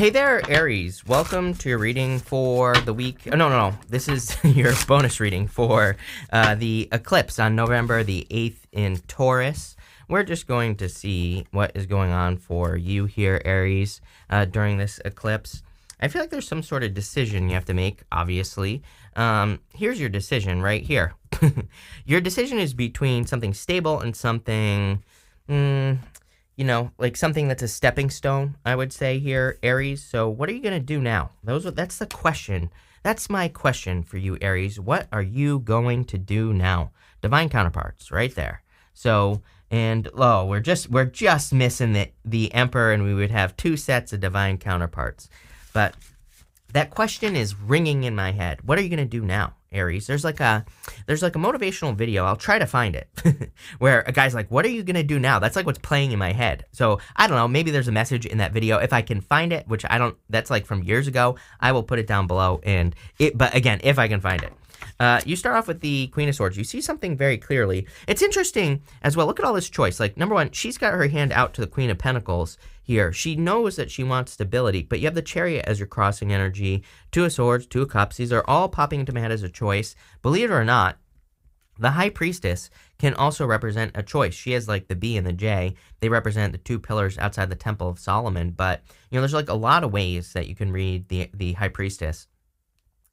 Hey there, Aries. Welcome to your reading for the week. Oh, no. This is your bonus reading for the eclipse on November the 8th in Taurus. We're just going to see what is going on for you here, Aries, during this eclipse. I feel like there's some sort of decision you have to make, obviously. Here's your decision right here. Your decision is between something stable and something... like something that's a stepping stone, I would say here, Aries. So what are you going to do now? That's the question. That's my question for you, Aries. What are you going to do now? Divine counterparts, right there. So, we're just missing the Emperor, and we would have two sets of divine counterparts. But that question is ringing in my head. What are you going to do now, Aries? There's like a motivational video. I'll try to find it where a guy's like, what are you going to do now? That's like what's playing in my head. So I don't know. Maybe there's a message in that video. If I can find it, which that's like from years ago, I will put it down below. But again, if I can find it. You start off with the Queen of Swords. You see something very clearly. It's interesting as well. Look at all this choice. Like, number one, she's got her hand out to the Queen of Pentacles here. She knows that she wants stability, but you have the Chariot as your crossing energy, Two of Swords, Two of Cups. These are all popping into my head as a choice. Believe it or not, the High Priestess can also represent a choice. She has like the B and the J. They represent the two pillars outside the Temple of Solomon. But, there's like a lot of ways that you can read the High Priestess.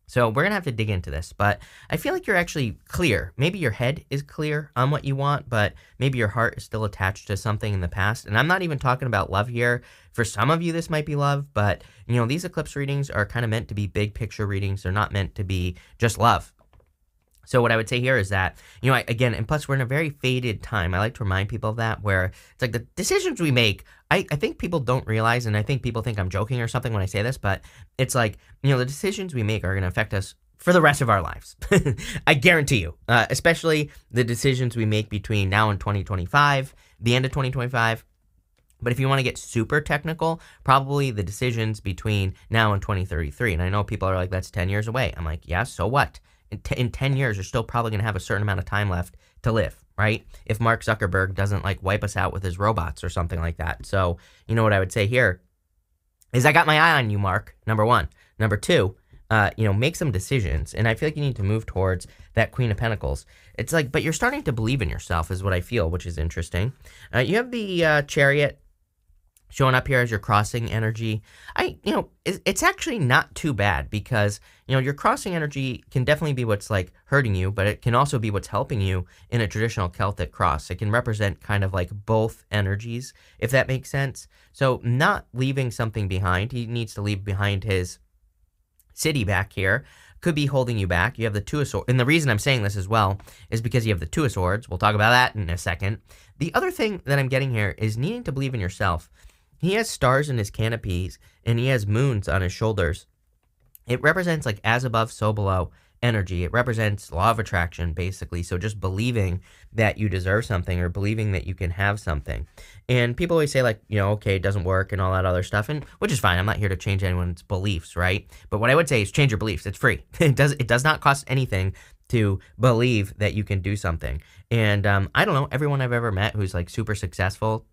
So we're going to have to dig into this, but I feel like you're actually clear. Maybe your head is clear on what you want, but maybe your heart is still attached to something in the past. And I'm not even talking about love here. For some of you, this might be love, but, these eclipse readings are kind of meant to be big picture readings. They're not meant to be just love. So what I would say here is that, again, and plus we're in a very faded time. I like to remind people of that, where it's like the decisions we make, I think people don't realize, and I think people think I'm joking or something when I say this, but it's like, the decisions we make are going to affect us for the rest of our lives. I guarantee you, especially the decisions we make between now and 2025, the end of 2025. But if you want to get super technical, probably the decisions between now and 2033. And I know people are like, that's 10 years away. I'm like, yeah, so what? In 10 years, you're still probably going to have a certain amount of time left to live, right? If Mark Zuckerberg doesn't wipe us out with his robots or something like that. So, what I would say here is I got my eye on you, Mark, number one. Number two, make some decisions. And I feel like you need to move towards that Queen of Pentacles. It's like, but you're starting to believe in yourself is what I feel, which is interesting. You have the Chariot showing up here as your crossing energy. It's actually not too bad because, your crossing energy can definitely be what's hurting you, but it can also be what's helping you in a traditional Celtic cross. It can represent kind of both energies, if that makes sense. So not leaving something behind. He needs to leave behind his city back here. Could be holding you back. You have the Two of Swords. And the reason I'm saying this as well is because you have the Two of Swords. We'll talk about that in a second. The other thing that I'm getting here is needing to believe in yourself. He has stars in his canopies, and he has moons on his shoulders. It represents as above, so below energy. It represents law of attraction, basically. So just believing that you deserve something or believing that you can have something. And people always say okay, it doesn't work and all that other stuff, and which is fine. I'm not here to change anyone's beliefs, right? But what I would say is change your beliefs. It's free. It does not cost anything to believe that you can do something. And I don't know, everyone I've ever met who's super successful,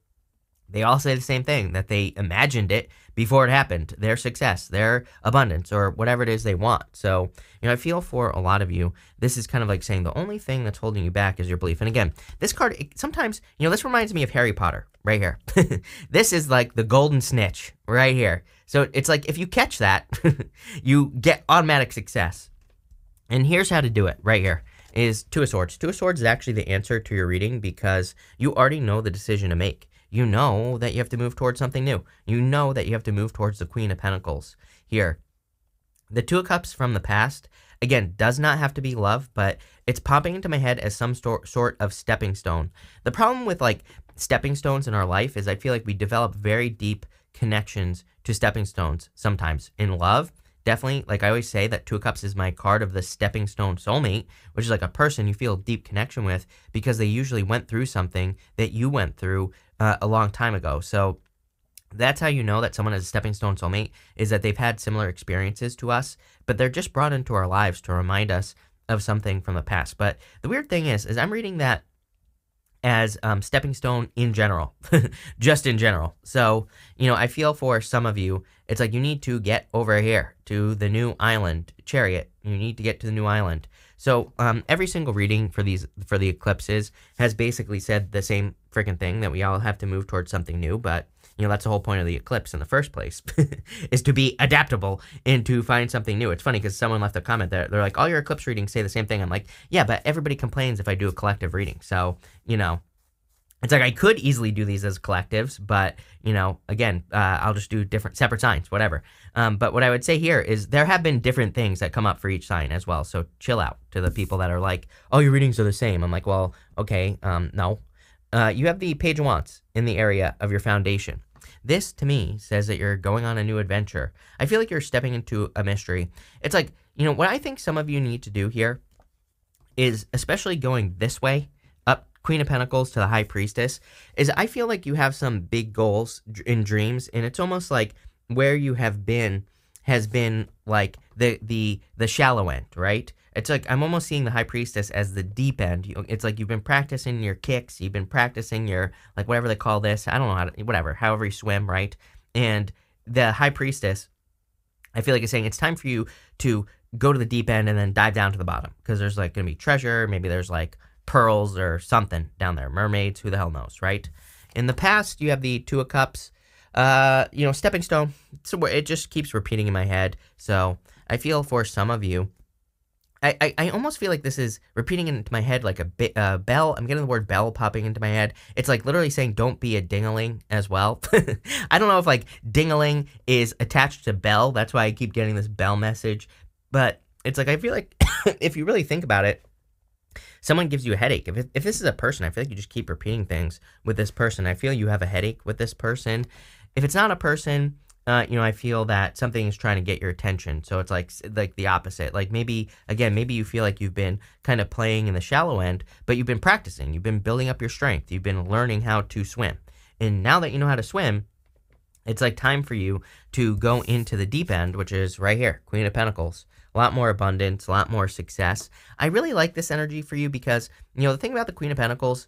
they all say the same thing, that they imagined it before it happened, their success, their abundance, or whatever it is they want. So, I feel for a lot of you, this is kind of saying the only thing that's holding you back is your belief. And again, this card, sometimes, this reminds me of Harry Potter right here. This is the golden snitch right here. So it's if you catch that, you get automatic success. And here's how to do it right here. Is Two of Swords. Two of Swords is actually the answer to your reading because you already know the decision to make. You know that you have to move towards something new. You know that you have to move towards the Queen of Pentacles here. The Two of Cups from the past, again, does not have to be love, but it's popping into my head as some sort of stepping stone. The problem with stepping stones in our life is I feel like we develop very deep connections to stepping stones sometimes. In love, definitely, I always say that Two of Cups is my card of the stepping stone soulmate, which is a person you feel a deep connection with because they usually went through something that you went through a long time ago. So that's how you know that someone is a stepping stone soulmate, is that they've had similar experiences to us, but they're just brought into our lives to remind us of something from the past. But the weird thing is I'm reading that as stepping stone in general, just in general. So, I feel for some of you, It's like you need to get over here to the new island, Chariot. You need to get to the new island. So every single reading for the eclipses has basically said the same freaking thing, that we all have to move towards something new. But that's the whole point of the eclipse in the first place, is to be adaptable and to find something new. It's funny because someone left a comment there. They're like, all your eclipse readings say the same thing. I'm like, yeah, but everybody complains if I do a collective reading. So it's like I could easily do these as collectives, but, again, I'll just do different, separate signs, whatever. But what I would say here is there have been different things that come up for each sign as well. So chill out to the people that are like, oh, your readings are the same. I'm like, well, okay, no. You have the Page of Wands in the area of your foundation. This, to me, says that you're going on a new adventure. I feel like you're stepping into a mystery. It's like, what I think some of you need to do here is, especially going this way, up Queen of Pentacles to the High Priestess, is I feel like you have some big goals in dreams, and it's almost like where you have been has been like the shallow end, right? It's like I'm almost seeing the High Priestess as the deep end. It's like you've been practicing your kicks, you've been practicing your, like, whatever they call this. I don't know how to, whatever, however you swim, right? And the High Priestess, I feel like it's saying it's time for you to go to the deep end and then dive down to the bottom, because there's like going to be treasure. Maybe there's like pearls or something down there. Mermaids, who the hell knows, right? In the past, you have the Two of Cups. Stepping stone. So it just keeps repeating in my head. So I feel for some of you, I almost feel like this is repeating into my head like a bell. I'm getting the word bell popping into my head. It's like literally saying don't be a dingaling as well. I don't know if like dingaling is attached to bell. That's why I keep getting this bell message. But it's like I feel like if you really think about it, someone gives you a headache. If this is a person, I feel like you just keep repeating things with this person. I feel you have a headache with this person. If it's not a person, I feel that something is trying to get your attention. So it's like the opposite. Like maybe you feel like you've been kind of playing in the shallow end, but you've been practicing. You've been building up your strength. You've been learning how to swim. And now that you know how to swim, it's like time for you to go into the deep end, which is right here, Queen of Pentacles. A lot more abundance, a lot more success. I really like this energy for you because, the thing about the Queen of Pentacles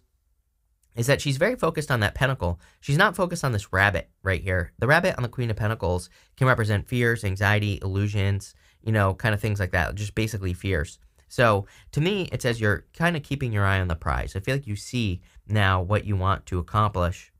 is that she's very focused on that pentacle. She's not focused on this rabbit right here. The rabbit on the Queen of Pentacles can represent fears, anxiety, illusions, kind of things like that, just basically fears. So to me, it says you're kind of keeping your eye on the prize. I feel like you see now what you want to accomplish.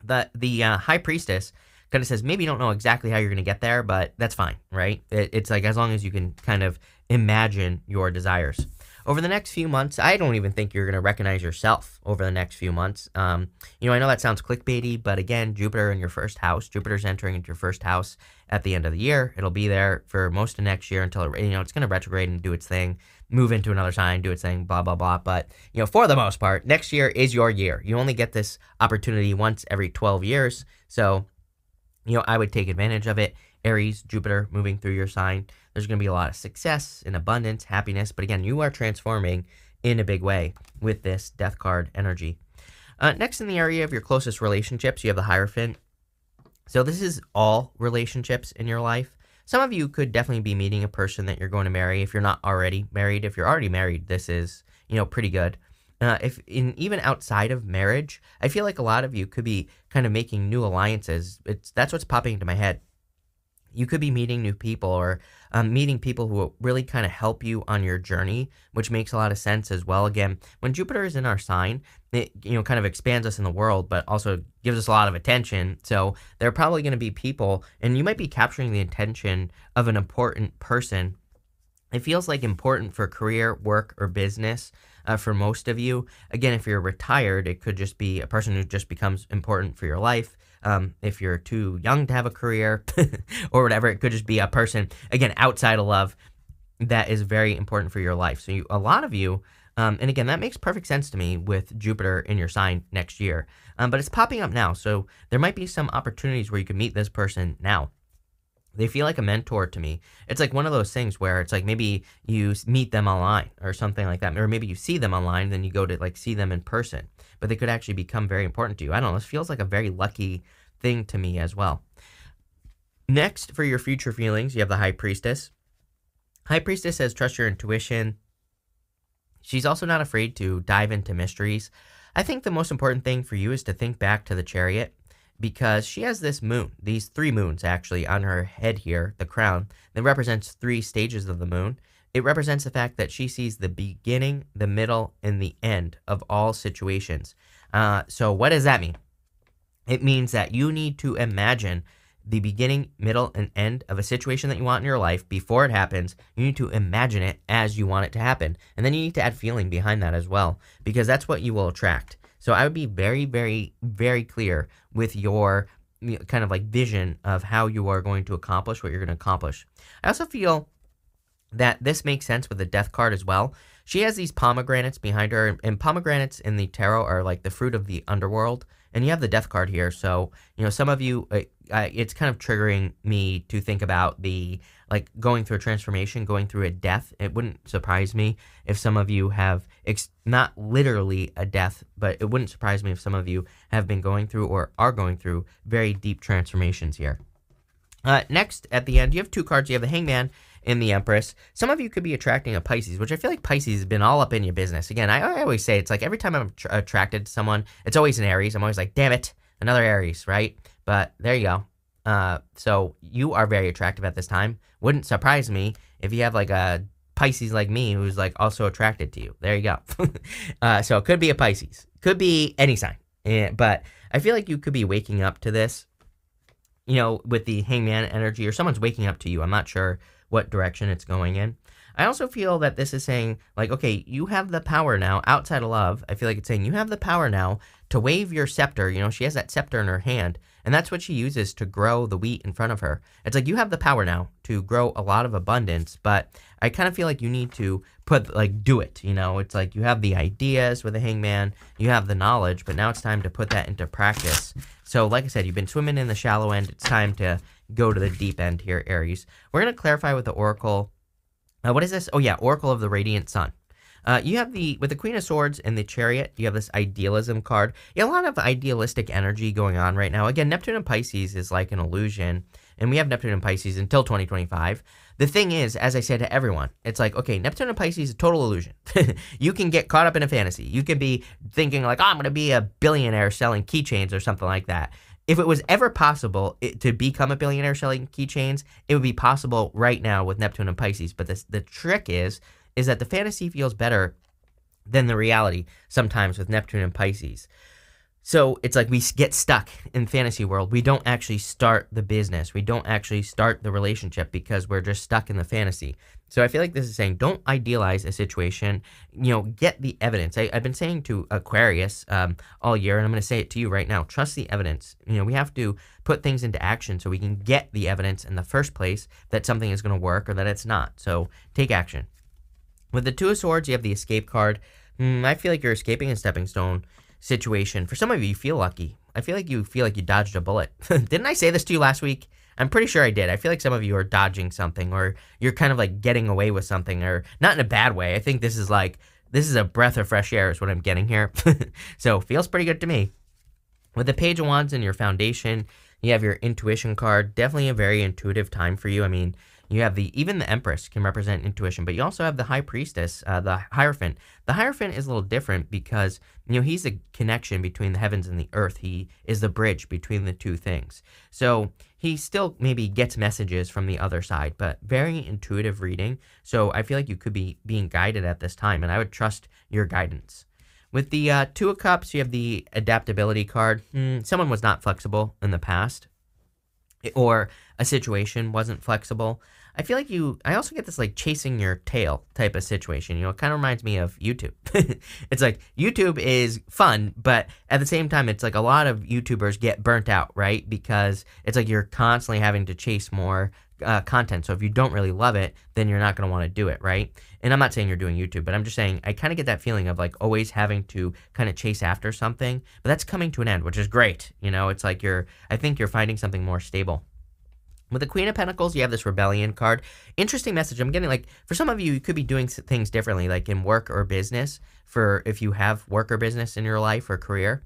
The High Priestess kind of says maybe you don't know exactly how you're going to get there, but that's fine, right? It's like as long as you can kind of imagine your desires. Over the next few months, I don't even think you're going to recognize yourself over the next few months. I know that sounds clickbaity, but again, Jupiter in your first house. Jupiter's entering into your first house at the end of the year. It'll be there for most of next year until, it's going to retrograde and do its thing, move into another sign, do its thing, blah, blah, blah. But, for the most part, next year is your year. You only get this opportunity once every 12 years. So, I would take advantage of it. Aries, Jupiter moving through your sign. There's going to be a lot of success and abundance, happiness. But again, you are transforming in a big way with this Death card energy. Next, in the area of your closest relationships, you have the Hierophant. So this is all relationships in your life. Some of you could definitely be meeting a person that you're going to marry if you're not already married. If you're already married, this is, pretty good. Even outside of marriage, I feel like a lot of you could be kind of making new alliances. That's what's popping into my head. You could be meeting new people or meeting people who will really kind of help you on your journey, which makes a lot of sense as well. Again, when Jupiter is in our sign, it kind of expands us in the world, but also gives us a lot of attention. So there are probably going to be people, and you might be capturing the attention of an important person. It feels like important for career, work, or business for most of you. Again, if you're retired, it could just be a person who just becomes important for your life. If you're too young to have a career or whatever, it could just be a person, again, outside of love that is very important for your life. So a lot of you, and again, that makes perfect sense to me with Jupiter in your sign next year. But it's popping up now. So there might be some opportunities where you can meet this person now. They feel like a mentor to me. It's like one of those things where it's like maybe you meet them online or something like that. Or maybe you see them online, then you go to like see them in person. But they could actually become very important to you. I don't know. This feels like a very lucky thing to me as well. Next, for your future feelings, you have the High Priestess. High Priestess says trust your intuition. She's also not afraid to dive into mysteries. I think the most important thing for you is to think back to the Chariot. because she has this moon, these 3 moons actually on her head here, the crown, that represents 3 stages of the moon. It represents the fact that she sees the beginning, the middle, and the end of all situations. So what does that mean? It means that you need to imagine the beginning, middle, and end of a situation that you want in your life before it happens. You need to imagine it as you want it to happen. And then you need to add feeling behind that as well, because that's what you will attract. So I would be very, very, very clear with your kind of like vision of how you are going to accomplish what you're going to accomplish. I also feel that this makes sense with the death card as well. She has these pomegranates behind her, and pomegranates in the tarot are like the fruit of the underworld. And you have the death card here, so some of you, it's kind of triggering me to think about the like going through a transformation, going through a death. It wouldn't surprise me if some of you have not literally a death, but it wouldn't surprise me if some of you have been going through or are going through very deep transformations here. Next, at the end, you have 2 cards. You have the Hangman and the Empress. Some of you could be attracting a Pisces, which I feel like Pisces has been all up in your business. Again, I always say it's like every time I'm attracted to someone, it's always an Aries. I'm always like, damn it, another Aries, right? But there you go. So you are very attractive at this time. Wouldn't surprise me if you have like a Pisces like me who's like also attracted to you. There you go. So it could be a Pisces. Could be any sign. But I feel like you could be waking up to this, with the Hangman energy, or someone's waking up to you. I'm not sure what direction it's going in. I also feel that this is saying, like, okay, you have the power now, outside of love. I feel like it's saying you have the power now to wave your scepter. She has that scepter in her hand, and that's what she uses to grow the wheat in front of her. It's like you have the power now to grow a lot of abundance, but I kind of feel like you need to do it. It's like you have the ideas with the Hangman, you have the knowledge, but now it's time to put that into practice. So like I said, you've been swimming in the shallow end. It's time to go to the deep end here, Aries. We're going to clarify with the Oracle. What is this? Oh yeah, Oracle of the Radiant Sun. You have with the Queen of Swords and the Chariot, you have this idealism card. You have a lot of idealistic energy going on right now. Again, Neptune and Pisces is like an illusion, and we have Neptune and Pisces until 2025. The thing is, as I said to everyone, it's like, okay, Neptune and Pisces is a total illusion. You can get caught up in a fantasy. You could be thinking like, oh, I'm going to be a billionaire selling keychains or something like that. If it was ever possible to become a billionaire selling keychains, it would be possible right now with Neptune and Pisces. But the trick is that the fantasy feels better than the reality sometimes with Neptune and Pisces. So it's like we get stuck in fantasy world. We don't actually start the business. We don't actually start the relationship because we're just stuck in the fantasy. So I feel like this is saying don't idealize a situation. Get the evidence. I've been saying to Aquarius all year, and I'm going to say it to you right now. Trust the evidence. We have to put things into action so we can get the evidence in the first place that something is going to work or that it's not. So take action. With the Two of Swords, you have the Escape card. I feel like you're escaping a stepping stone situation. For some of you, you feel lucky. I feel like you dodged a bullet. Didn't I say this to you last week? I'm pretty sure I did. I feel like some of you are dodging something, or you're kind of like getting away with something, or not in a bad way. I think this is a breath of fresh air is what I'm getting here. So feels pretty good to me. With the Page of Wands in your foundation, you have your intuition card. Definitely a very intuitive time for you. I mean, you have even the Empress can represent intuition, but you also have the High Priestess, the Hierophant. The Hierophant is a little different because, he's a connection between the heavens and the earth. He is the bridge between the two things. So he still maybe gets messages from the other side, but very intuitive reading. So I feel like you could be being guided at this time, and I would trust your guidance. With the Two of Cups, you have the adaptability card. Someone was not flexible in the past, or a situation wasn't flexible. I feel like I also get this like chasing your tail type of situation. It kind of reminds me of YouTube. It's like YouTube is fun, but at the same time, it's like a lot of YouTubers get burnt out, right? Because it's like you're constantly having to chase more content. So if you don't really love it, then you're not going to want to do it, right? And I'm not saying you're doing YouTube, but I'm just saying I kind of get that feeling of like always having to kind of chase after something, but that's coming to an end, which is great. It's like I think you're finding something more stable. With the Queen of Pentacles, you have this Rebellion card. Interesting message. I'm getting for some of you, you could be doing things differently, like in work or business, for if you have work or business in your life or career.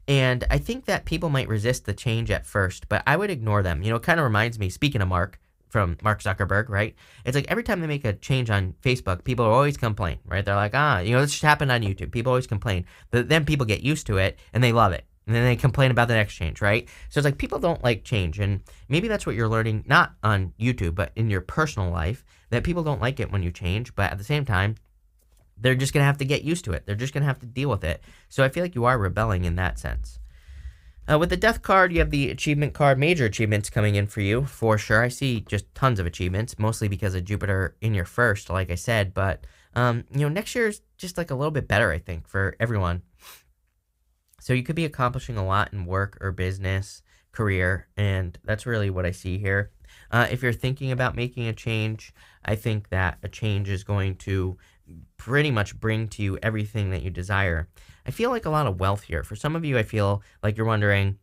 And I think that people might resist the change at first, but I would ignore them. It kind of reminds me, speaking of from Mark Zuckerberg, right? It's like every time they make a change on Facebook, people always complain, right? They're like, this just happened on YouTube. People always complain. But then people get used to it and they love it. And then they complain about the next change, right? So it's like people don't like change. And maybe that's what you're learning, not on YouTube, but in your personal life, that people don't like it when you change. But at the same time, they're just going to have to get used to it. They're just going to have to deal with it. So I feel like you are rebelling in that sense. With the Death card, you have the achievement card. Major achievements coming in for you, for sure. I see just tons of achievements, mostly because of Jupiter in your first, like I said. But, next year is just like a little bit better, I think, for everyone. So you could be accomplishing a lot in work or business, career, and that's really what I see here. If you're thinking about making a change, I think that a change is going to pretty much bring to you everything that you desire. I feel like a lot of wealth here. For some of you, I feel like you're wondering,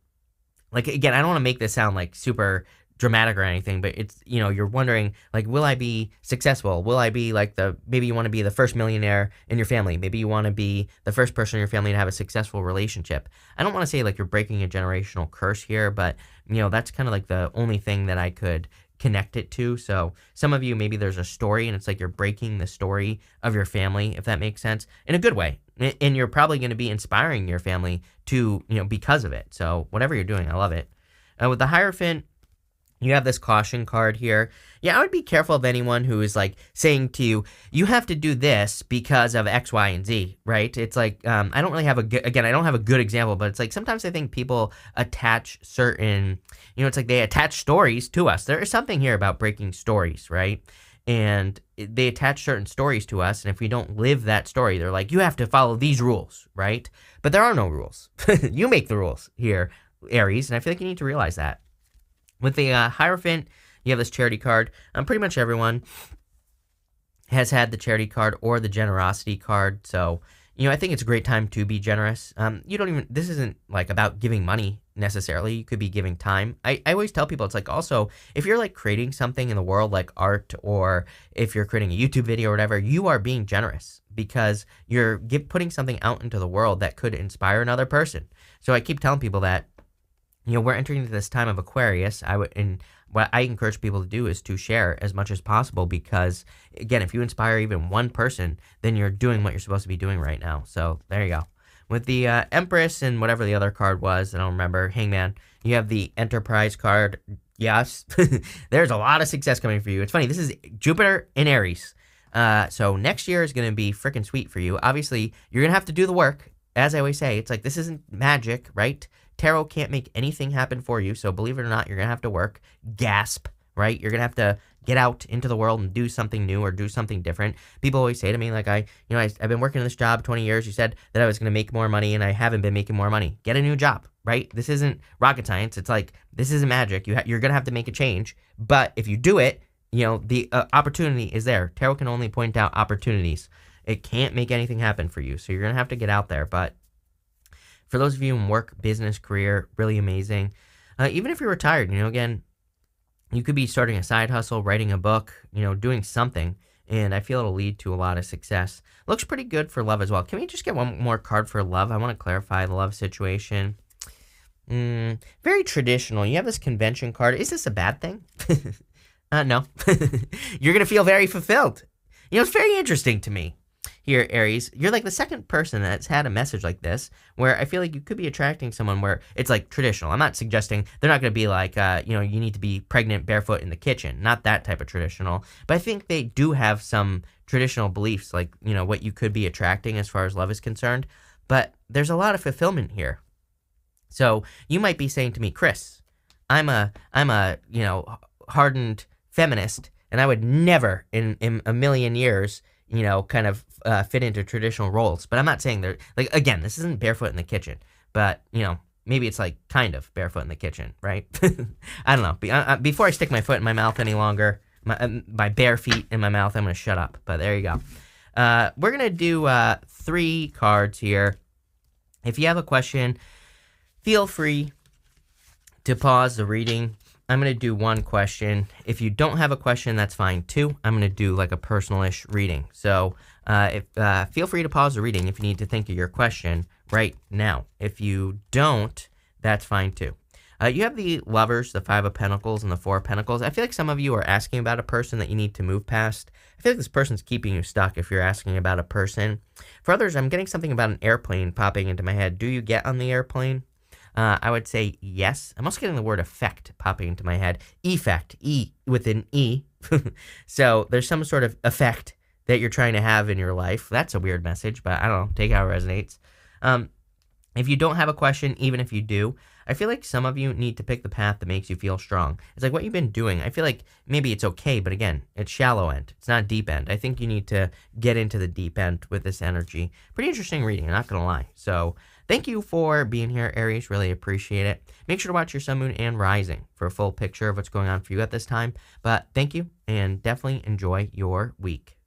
like, again, I don't want to make this sound like super dramatic or anything, but it's, you're wondering, like, will I be successful? Will I be like maybe you want to be the first millionaire in your family. Maybe you want to be the first person in your family to have a successful relationship. I don't want to say like you're breaking a generational curse here, but, that's kind of like the only thing that I could connect it to. So some of you, maybe there's a story and it's like you're breaking the story of your family, if that makes sense, in a good way. And you're probably going to be inspiring your family to, because of it. So whatever you're doing, I love it. With the Hierophant, you have this caution card here. Yeah, I would be careful of anyone who is like saying to you, you have to do this because of X, Y, and Z, right? It's like, I don't really have I don't have a good example, but it's like sometimes I think people attach certain, it's like they attach stories to us. There is something here about breaking stories, right? And they attach certain stories to us, and if we don't live that story, they're like, you have to follow these rules, right? But there are no rules. You make the rules here, Aries, and I feel like you need to realize that. With the Hierophant, you have this charity card. Pretty much everyone has had the charity card or the generosity card. So, I think it's a great time to be generous. This isn't like about giving money necessarily. You could be giving time. I always tell people, it's like also, if you're like creating something in the world like art, or if you're creating a YouTube video or whatever, you are being generous because you're putting something out into the world that could inspire another person. So I keep telling people that, we're entering into this time of Aquarius. And what I encourage people to do is to share as much as possible because, again, if you inspire even one person, then you're doing what you're supposed to be doing right now. So there you go. With the Empress and whatever the other card was, I don't remember, Hangman, you have the Enterprise card. Yes, there's a lot of success coming for you. It's funny, this is Jupiter in Aries. So next year is going to be freaking sweet for you. Obviously, you're going to have to do the work. As I always say, it's like this isn't magic, right? Tarot can't make anything happen for you, so believe it or not, you're going to have to work. Gasp, right? You're going to have to get out into the world and do something new or do something different. People always say to me, like, I've been working in this job 20 years. You said that I was going to make more money, and I haven't been making more money. Get a new job, right? This isn't rocket science. It's like, this isn't magic. You're going to have to make a change, but if you do it, the opportunity is there. Tarot can only point out opportunities. It can't make anything happen for you, so you're going to have to get out there, but for those of you in work, business, career, really amazing. Even if you're retired, again, you could be starting a side hustle, writing a book, doing something, and I feel it'll lead to a lot of success. Looks pretty good for love as well. Can we just get one more card for love? I want to clarify the love situation. Very traditional. You have this convention card. Is this a bad thing? No. You're going to feel very fulfilled. It's very interesting to me. Here, Aries, you're like the second person that's had a message like this where I feel like you could be attracting someone where it's like traditional. I'm not suggesting they're not going to be like, you need to be pregnant barefoot in the kitchen. Not that type of traditional. But I think they do have some traditional beliefs, like, what you could be attracting as far as love is concerned. But there's a lot of fulfillment here. So you might be saying to me, Chris, I'm a hardened feminist, and I would never in a million years kind of fit into traditional roles. But I'm not saying they're, like, again, this isn't barefoot in the kitchen, but, maybe it's like kind of barefoot in the kitchen, right? I don't know. Before I stick my foot in my mouth any longer, my bare feet in my mouth, I'm going to shut up. But there you go. We're going to do 3 cards here. If you have a question, feel free to pause the reading. I'm going to do 1 question. If you don't have a question, that's fine too. I'm going to do like a personal-ish reading. So feel free to pause the reading if you need to think of your question right now. If you don't, that's fine too. You have the Lovers, the 5 of Pentacles, and the 4 of Pentacles. I feel like some of you are asking about a person that you need to move past. I feel like this person's keeping you stuck if you're asking about a person. For others, I'm getting something about an airplane popping into my head. Do you get on the airplane? I would say yes. I'm also getting the word effect popping into my head. Effect, E with an E. So there's some sort of effect that you're trying to have in your life. That's a weird message, but I don't know. Take how it resonates. Um, if you don't have a question, even if you do, I feel like some of you need to pick the path that makes you feel strong. It's like what you've been doing. I feel like maybe it's okay, but again, it's shallow end. It's not deep end. I think you need to get into the deep end with this energy. Pretty interesting reading, I'm not going to lie. So thank you for being here, Aries. Really appreciate it. Make sure to watch your sun, moon, and rising for a full picture of what's going on for you at this time. But thank you, and definitely enjoy your week.